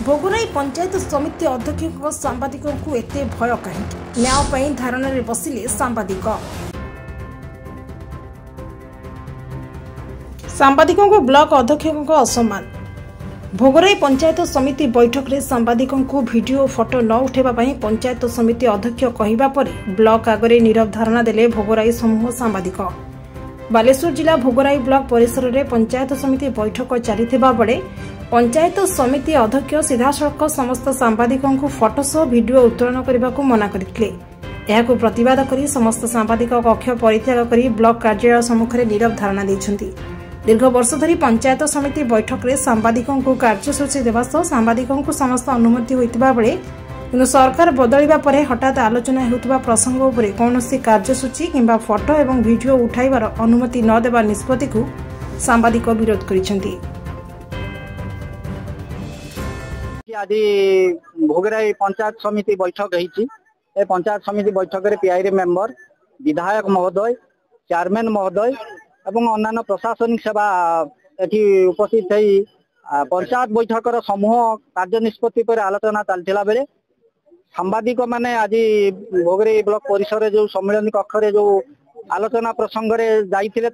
भोगराई पंचायत समिति अध्यक्ष सांबादिकों को एते भय कहीं न्याय पई धारणा रे बसिले सांबादिकों को ब्लॉक अध्यक्ष असम्मान। भोगराई पंचायत समिति बैठक रे सांबादिकों को वीडियो फोटो न उठेबा पई पंचायत समिति अध्यक्ष कहिबा परे ब्लॉक आगरे नीरव धारणा देले भोगराई समूह सांबादिक। बालेश्वर जिला भोगराई ब्लॉक परिसर रे पंचायत समिति बैठक चलीथिबा बेले पंचायत समिति अध्यक्ष सीधासळख समस्त सांबादिकों को फोटो सह वीडियो उत्तोलन करने को मना करथिले। एहाको प्रतिवाद करी समस्त सांबादिक कक्ष परित्याग करी ब्लॉक कार्यालय सम्मुख में नीरव धारणा दैछन्ति। दीर्घ वर्ष धरी पंचायत समिति बैठक में सांबादिकों को कार्यसूची देवा सह सांबादिकों को समस्त अनुमति होइतिबा बेले किंतु सरकार बदलिबा परे हठात आलोचना हेउतबा प्रसंग उपरे कौनसी कार्यसूची किंबा फोटो एवं वीडियो उठाइबार अनुमति न देबा निष्पत्ति को सांबादिक विरोध करिसेंति। आज भोगराई पंचायत समिति बैठक होती पंचायत समिति बैठक में पीआईआर मेंबर विधायक महोदय चेयरमैन महोदय एवं अन्य प्रशासनिक सेवा एटी उपस्थित थी पंचायत बैठकर समूह कार्य निष्पत्ति पर आलोचना चलता बेले सांबादिक माने आज भोगराई ब्लॉक परिसर जो सम्मेलन कक्ष जो आलोचना प्रसंग में जाइए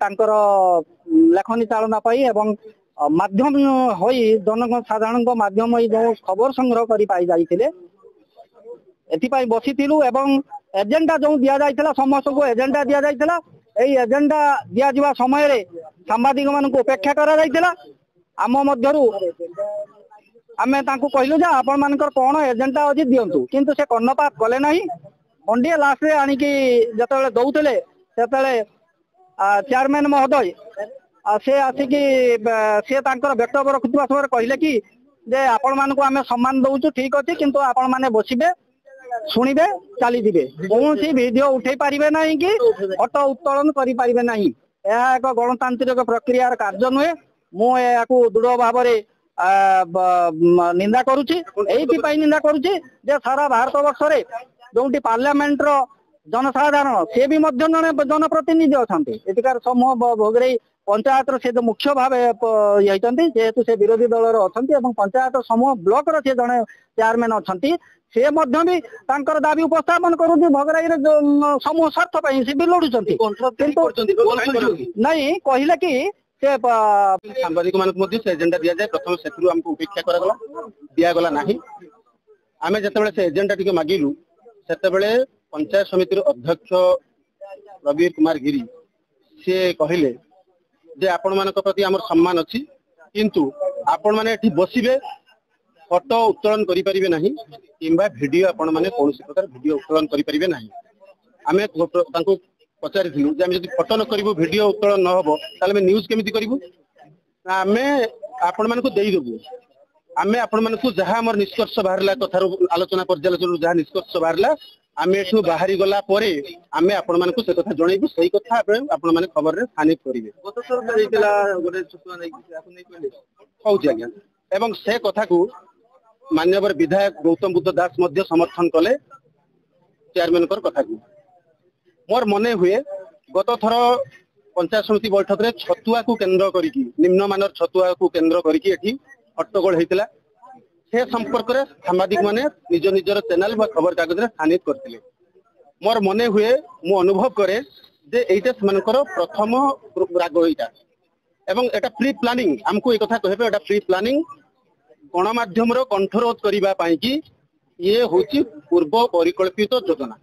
लेखनी चालना एवं माध्यम होई जन साधारण माध्यम जो खबर संग्रह कर पाई जाइए एथिपाई बसीलु एवं एजेंडा जो दि जाइए समस्त को एजेंडा दि जाइए एजेंडा दिया समय रे सांबादिक मान उपेक्षा करा आम मध्यरु आमे तांको कहलु जे आपण मानकर कोन एजेंडा अछि दियंतु किंतु से कर्णपात कले नाही पंडिया लास्ट रे आनिकी जतले दउतले सेतले चेयरमैन महोदय से आसिकी से तांकर वक्तव्य रखुवा समय कहले कि जे आपण मानको आमे सम्मान दउछु ठीक अछि किंतु आपण माने बसिबे सुनिबे चली दिबे कौन सी वीडियो उठे पारिबे नाही कि फोटो उत्तोलन करि पारिबे नाही। यह एक गणतांत्रिक प्रक्रिया कार्य नुहे मु याकू दृढ़ भाव में निंदा करुछि। एइथिपाई निंदा करुछि जे सारा भारत वर्ष रे जोंटी पार्लियामेंट रो जनसाधारण से भी मध्य जने जनप्रतिनिधि अछंती एटिकार समूह भोगराई पंचायत से जो मुख्य भाव होती जेहेतु से विरोधी दल अच्छा पंचायत समूह ब्लॉक से जड़े चेयरमैन अच्छा से भी दाबी उपस्थापन करुँच भोगराई समूह स्वार्थ से भी लड़ुंट नहीं कहले कि सांबादिक मान एजेंडा दि जाए प्रथम से उपेक्षा करागला दिगला ना आम जो से एजेंडा टी मागिलु से पंचायत समिति अध्यक्ष रवि कुमार गिरी सी कहले जे आपण मान प्रति आमर सम्मान अच्छी किंतु आपण मैंने बसवे फोटो उत्तोलन करें ना कि वीडियो आपण मैंने कौन प्रकार वीडियो उत्तोलन करें ना आम पचारि फोटो न करूँ वीडियो उत्तोलन न हम ताल न्यूज केमी करूँ आम आपण मान देदेबू आम आपण मान जहाँ आम निष्कर्ष बाहर कथार आलोचना पर्यालोचना जहाँ निष्कर्ष बाहर आम एठू बाहरी गला परे आम आपण मान से कथा जनइबू सही कथा आपण माने खबर रे स्थानित करिवे गत सरकार देइतला गोटे छुटुआ नै कि आपन नै कहले कहउछि आज्ञा एवं से कथा को माननीय विधायक गौतम बुद्ध दास मध्य समर्थन कले चेयरमैन कर कथा को मोर मने हुए गत थर पंचायत समिति बैठक रे छतुआ को केंद्र करिकि निम्न मानर छतुआ को केंद्र करिकि एठी हट्टगोल हेतिला से संपर्क में सांबादिक माने निज निजर चैनल व खबर कागज स्थानित करते मोर मने हुए मु अनुभव करे जे एटा सेमानकर प्रथम राग एटा एवं एटा प्री प्लानिंग हमको एक कथा कहबे एटा प्री प्लानिंग गणमाध्यम रो कंठरोध करिबा पई कि ये होची पूर्व परिकल्पित योजना